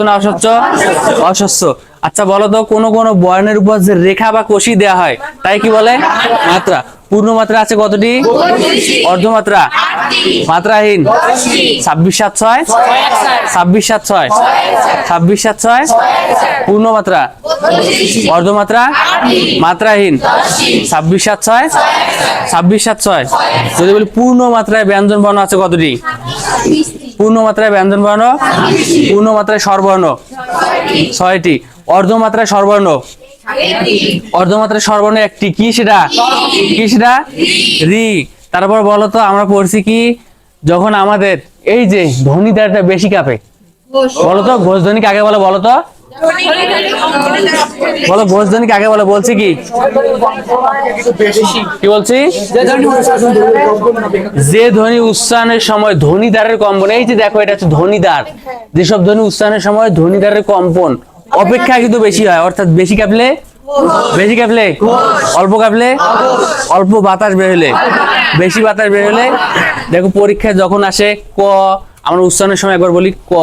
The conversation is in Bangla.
না অস্বচ্ছ? অস্বচ্ছ। আচ্ছা বলো তো কোন কোন বর্ণের উপর যে রেখা বা কষি দেওয়া হয় তাই কি বলে? মাত্রা। পূর্ণ মাত্রা আছে কতটি? অর্ধমাত্রা? মাত্রাহীন? 26 7 6 26 7 6 পূর্ণ মাত্রা? অর্ধমাত্রা? মাত্রাহীন? 26 7 6 26 7 6। যদি বলি পূর্ণ মাত্রায় ব্যঞ্জন বর্ণ আছে কতটি? পূর্ণ মাত্রায় ব্যঞ্জন বর্ণ? পূর্ণ মাত্রায় স্বরবর্ণ 6টি। অর্ধমাত্রায় স্বরবর্ণ? অর্ধমাত্রায় স্বরবর্ণ একটি। কি সেটা? কি সেটা? রি। তারপর বলো তো আমরা পড়ছি কি যখন আমাদের এই যে ধ্বনিদারটা বেশি কাঁপে, বলো তো ঘোষ ধ্বনি কাকে বলে? বলো তো, বলো ঘোষ ধ্বনি কাকে বলে? বলছি কি কি বলছি? যে ধ্বনি উচ্চারণের সময় ধ্বনিদারের কম্পন, এই যে দেখো এটা হচ্ছে ধ্বনিদার, যেসব ধ্বনি উচ্চারণের সময় ধ্বনিদারের কম্পন অপেক্ষা কিন্তু বেশি হয়, অর্থাৎ বেশি কাঁপলে, বেশি কাঁপলে, অল্প কাঁপলে, অল্প বাতাস বের হলে, বেশি বাতাস বের হলে। দেখো পরীক্ষায় যখন আসে ক, আমরা উচ্চারণের সময় একবার বলি ক,